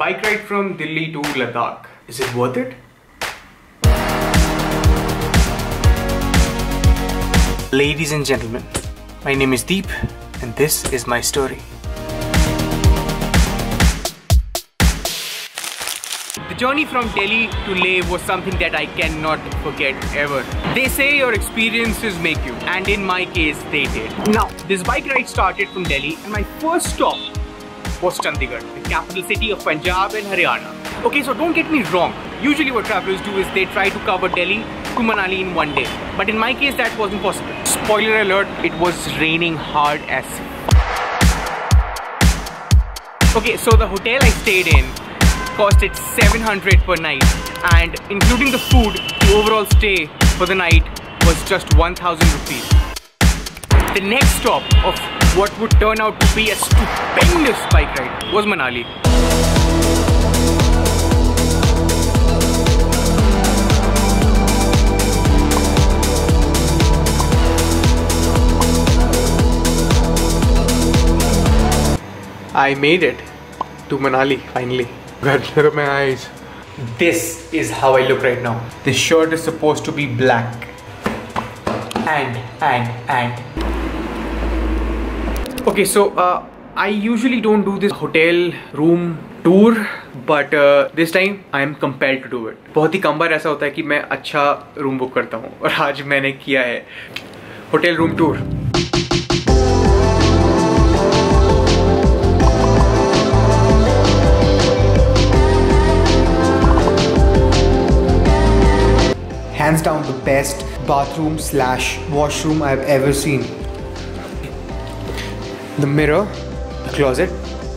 bike ride from Delhi to Ladakh. Is it worth it? Ladies and gentlemen, my name is Deep and this is my story. The journey from Delhi to Leh was something that I cannot forget ever. They say your experiences make you, and in my case they did. Now, this bike ride started from Delhi and my first stop was Chandigarh, the capital city of Punjab and Haryana. Okay, so don't get me wrong. Usually what travelers do is they try to cover Delhi to Manali in one day. But in my case, that wasn't possible. Spoiler alert, it was raining hard as Okay, so the hotel I stayed in costed 700 per night, and including the food, the overall stay for the night was just 1000 rupees. The next stop of what would turn out to be a stupendous bike ride was Manali. I made it to Manali finally. God, look at my eyes. This is how I look right now. This shirt is supposed to be black. Okay, so I usually don't do this hotel room tour, but this time I am compelled to do it. बहुत ही कम बार ऐसा होता है कि मैं अच्छा room book करता हूँ, और आज मैंने किया है hotel room tour. Hands down the best bathroom slash washroom I've ever seen. The mirror, the closet,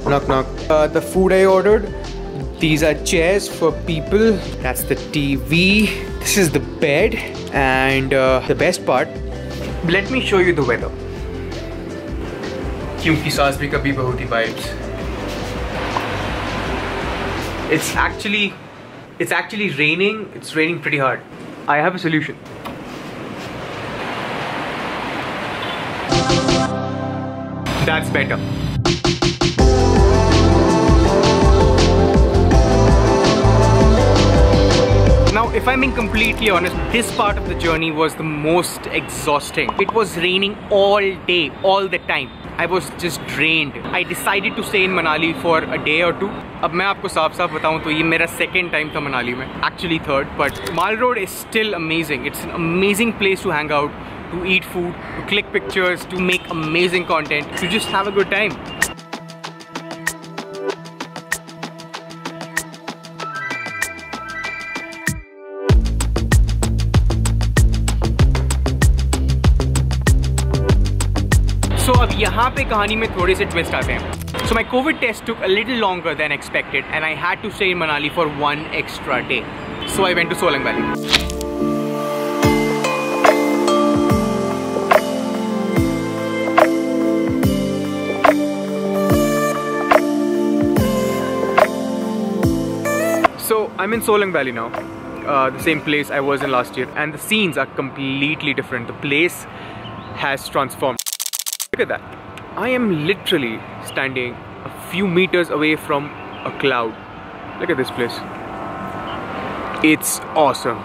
knock knock. The food I ordered, these are chairs for people. That's the TV. This is the bed, and the best part, let me show you the weather. क्योंकि सास भी कभी बहू थी vibes. It's actually raining. It's raining pretty hard. I have a solution. That's better. Now, if I'm being completely honest, this part of the journey was the most exhausting. It was raining all day, all the time. I was just drained. I decided to stay in Manali for a day or two. अब मैं आपको साफ-साफ बताऊं तो ये मेरा second time था मनाली में. Actually third, but Mall Road is still amazing. It's an amazing place to hang out, to eat food, to click pictures, to make amazing content, to just have a good time. So अब यहाँ पे कहानी में थोड़े से twist आते हैं. So my COVID test took a little longer than expected, and I had to stay in Manali for one extra day. So I went to Solang Valley. So I'm in Solang Valley now, the same place I was in last year, and the scenes are completely different. The place has transformed. Look at that. I am literally standing a few meters away from a cloud. Look at this place. It's awesome.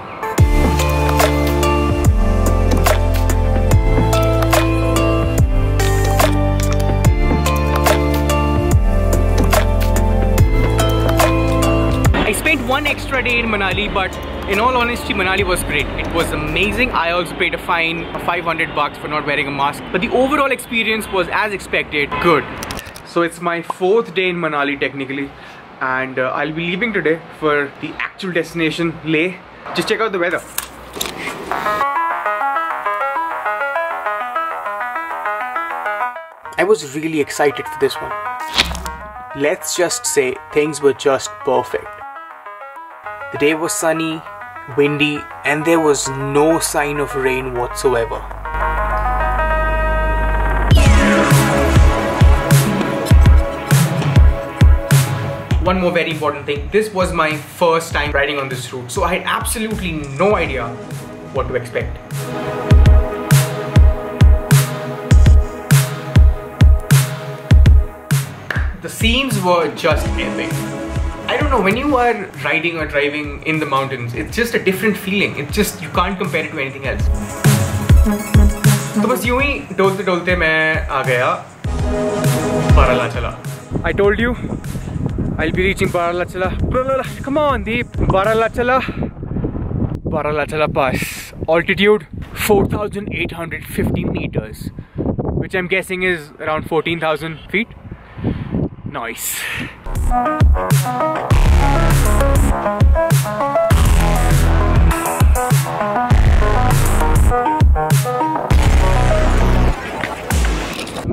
I spent one extra day in Manali, but in all honesty, Manali was great. It was amazing. I also paid a fine of 500 bucks for not wearing a mask. But the overall experience was, as expected, good. So it's my fourth day in Manali technically. And I'll be leaving today for the actual destination, Leh. Just check out the weather. I was really excited for this one. Let's just say things were just perfect. The day was sunny, windy, and there was no sign of rain whatsoever. One more very important thing. This was my first time riding on this route, so I had absolutely no idea what to expect. The scenes were just epic. I don't know, when you are riding or driving in the mountains, it's just a different feeling. It's just, you can't compare it to anything else. तो बस यूं ही डोलते डोलते मैं आ गया Baralachala. I told you I'll be reaching Baralachala. Come on, Deep. Baralachala Pass. Altitude 4,850 meters, which I'm guessing is around 14,000 feet. Nice. I'm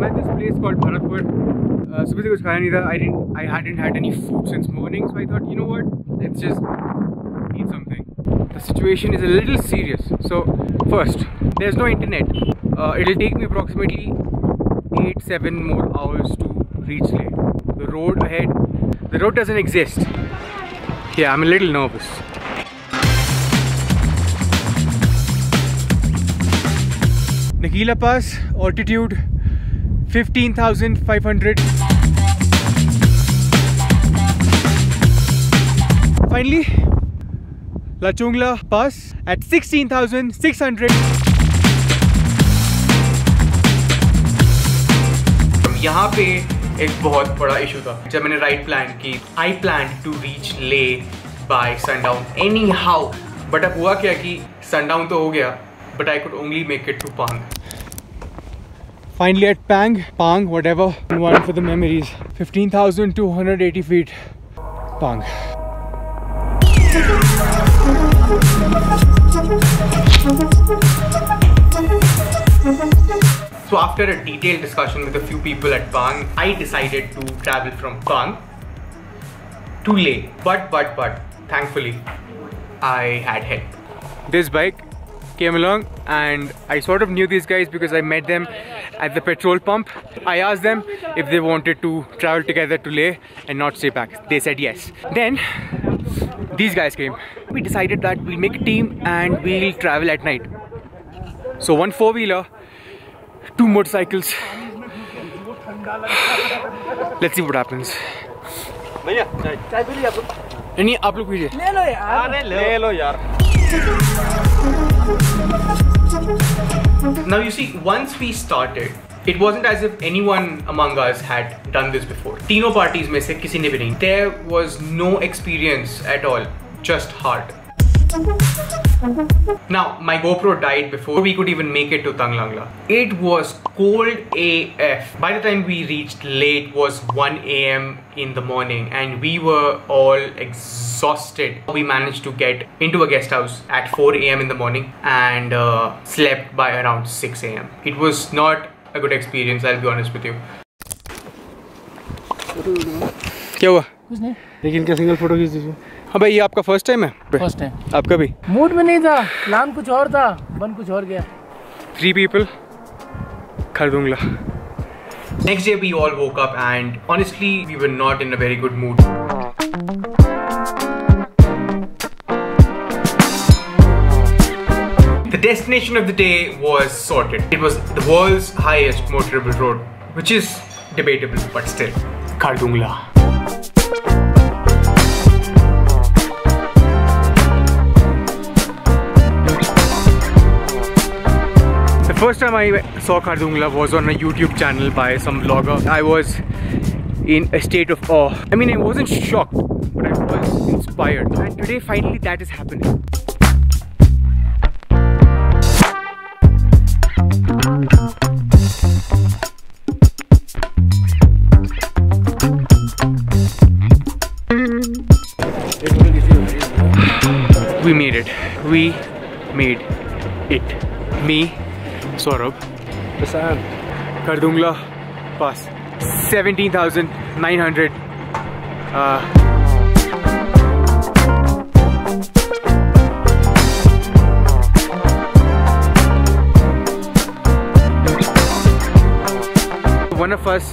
at this place called Bharatpur. सुबह से कुछ खाया नहीं था. I hadn't had any food since morning, so I thought, you know what? Let's just eat something. The situation is a little serious. So first, there's no internet. It'll take me approximately 8-7 more hours to reach Leh. The road ahead, the road doesn't exist. Yeah, I'm a little nervous. Nakila Pass, altitude 15,500. Finally, Lachungla Pass at 16,600. यहाँ पे एक बहुत बड़ा issue था जब मैंने ride plan की. I planned to reach Leh by sundown anyhow, but अब हुआ क्या कि sundown तो हो गया, but I could only make it to Pang. Finally at Pang, whatever. One for the memories. 15,280 feet. Pang. So after a detailed discussion with a few people at Pang, I decided to travel from Pang to Leh. But thankfully, I had help. This bike came along and I sort of knew these guys because I met them at the petrol pump. I asked them if they wanted to travel together to Leh and not stay back. They said yes. Then these guys came. We decided that we'll make a team and we'll travel at night. So one four-wheeler, 2 motorcycles. Let's see what happens. भैया चाय P लिया नहीं आप लोग पीजिए. ले लो यार. अरे ले लो यार. Now you see, once we started, it wasn't as if anyone among us had done this before. तीनों parties में से किसी ने भी नहीं. There was no experience at all, just heart. Now my GoPro died before we could even make it to Tanglangla. It was cold AF. By the time we reached Leh, it was 1 AM in the morning and we were all exhausted. We managed to get into a guest house at 4 AM in the morning and slept by around 6 AM. It was not a good experience, I'll be honest with you. क्या हुआ? कुछ नहीं. लेकिन क्या single photo खींच दीजिए. हाँ भाई, ये आपका फर्स्ट टाइम है? First time. आपका भी? मूड में नहीं था, प्लान कुछ और था, बन कुछ और गया. 3 people, Khadung. Next day we all woke up and honestly we were not in a very good mood. The destination of the day was sorted. It was the world's highest motorable road, which is debatable, but still, Khadung. The first time I saw Khadung was on a YouTube channel by some vlogger. I was in a state of awe. I mean, I wasn't shocked, but I was inspired. And today, finally, that is happening. We made it. We made it. Me, Saurabh, Prashant, Khadung Pass, 17,900. One of us,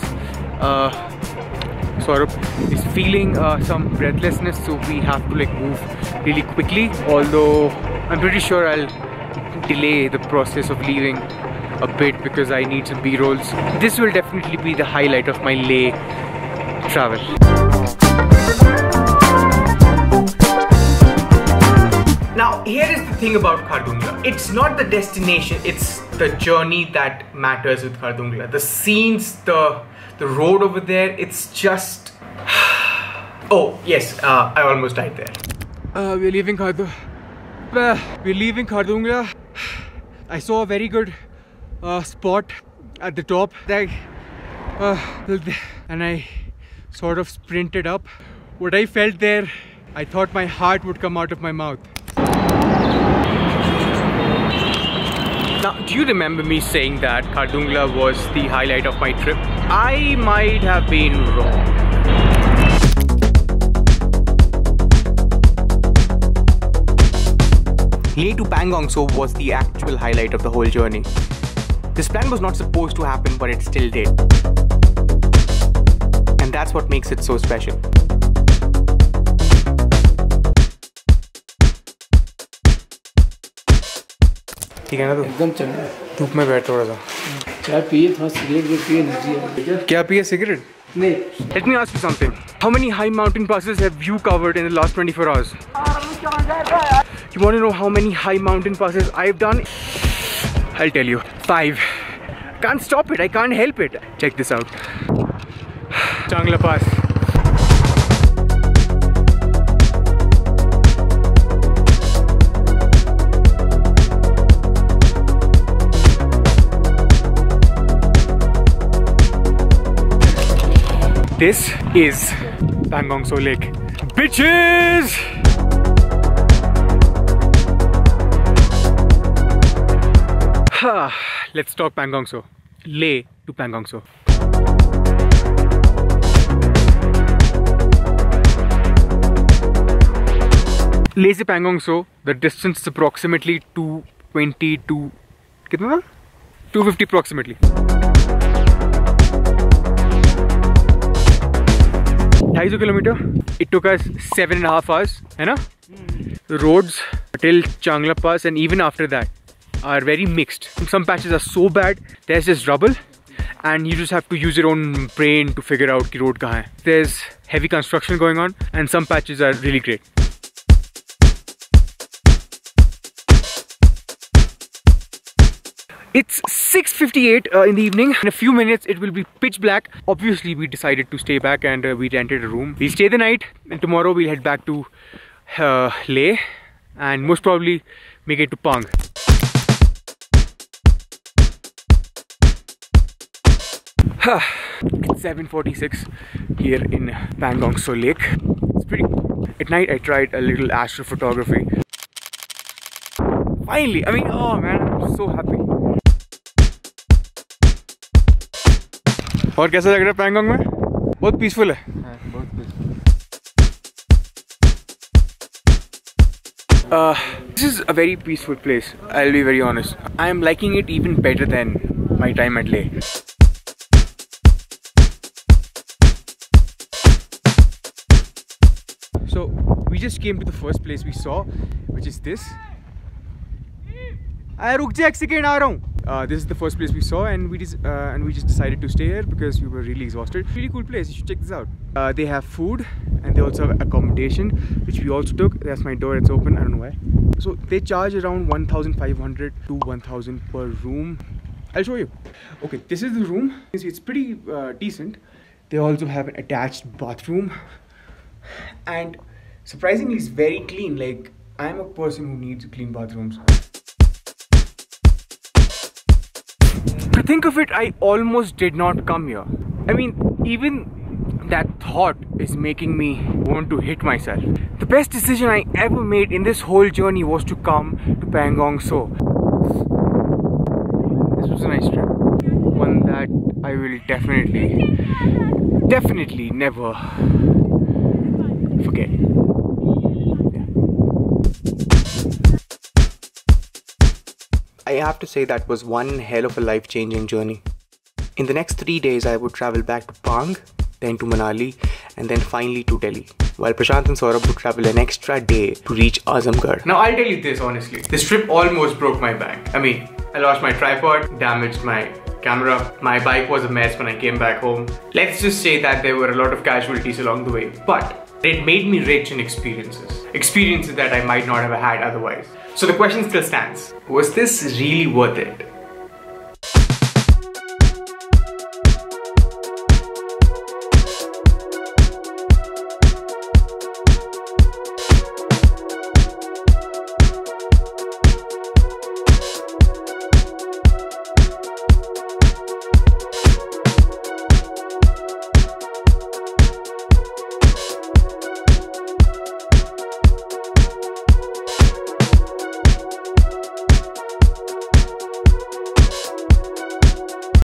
Saurabh, is feeling some breathlessness, so we have to like move really quickly. Although I'm pretty sure I'll delay the process of leaving a bit because I need some B-rolls. This will definitely be the highlight of my Leh travel. Now, here is the thing about Khadung. It's not the destination, it's the journey that matters with Khadung. The scenes, the road over there, it's just... Oh, yes, I almost died there. We're leaving Khadung. We're leaving Khadung. I saw a very good spot at the top. And I sort of sprinted up. What I felt there, I thought my heart would come out of my mouth. Now, do you remember me saying that Khadung was the highlight of my trip? I might have been wrong. Leh to Pangong Tso was the actual highlight of the whole journey. This plan was not supposed to happen, but it still did. And that's what makes it so special. ठीक है ना तू? एकदम चंगा। धूप में बैठ थोड़ा सा। चाय पिए, थोड़ा सिगरेट पिए, एनर्जी। क्या पिए सिगरेट? नहीं। Let me ask you something. How many high mountain passes have you covered in the last 24 hours? You want to know how many high mountain passes I've done? I'll tell you. 5. Can't stop it. I can't help it. Check this out. Changla Pass. This is Pangong Tso Lake. Bitches! Let's talk Pangong Tso. Leh to Pangong Tso. Leh से Pangong Tso, the distance is approximately 222. कितना? 250 approximately. 250 kilometer. It took us 7.5 hours, है ना? The roads till Changla Pass and even after that are very mixed. Some patches are so bad, there's just rubble and you just have to use your own brain to figure out the road kahan hai. There's heavy construction going on and some patches are really great. It's 6:58 in the evening. In a few minutes it will be pitch black. Obviously we decided to stay back and we rented a room. We'll stay the night and tomorrow we'll head back to Leh and most probably make it to Pang. It's 7:46 here in Pangong Tso Lake. It's pretty cool. At night I tried a little astrophotography. Finally, I mean, oh man, I'm so happy. और कैसा लग रहा है पैंगोंग में? बहुत peaceful है। बहुत peaceful. This is a very peaceful place. I'll be very honest. I am liking it even better than my time at Leh. So we just came to the first place we saw, which is this. रुक जा एक second आ रहा हूँ. This is the first place we saw and we just decided to stay here because we were really exhausted. Really cool place, you should check this out. They have food and they also have accommodation, which we also took. That's my door, it's open, I don't know why. So they charge around 1,500 to 1,000 per room. I'll show you. Okay, this is the room. It's pretty decent. They also have an attached bathroom and surprisingly it's very clean. Like, I'm a person who needs clean bathrooms. To think of it, I almost did not come here. I mean, even that thought is making me want to hit myself. The best decision I ever made in this whole journey was to come to Pangong Tso. This was a nice trip. One that I will definitely never forget. I have to say that was one hell of a life-changing journey. In the next 3 days, I would travel back to Pang, then to Manali, and then finally to Delhi. While Prashant and Saurabh would travel an extra day to reach Azamgarh. Now I'll tell you this honestly, this trip almost broke my bank. I mean, I lost my tripod, damaged my camera. My bike was a mess when I came back home. Let's just say that there were a lot of casualties along the way, but it made me rich in experiences. Experiences that I might not have had otherwise. So the question still stands. Was this really worth it?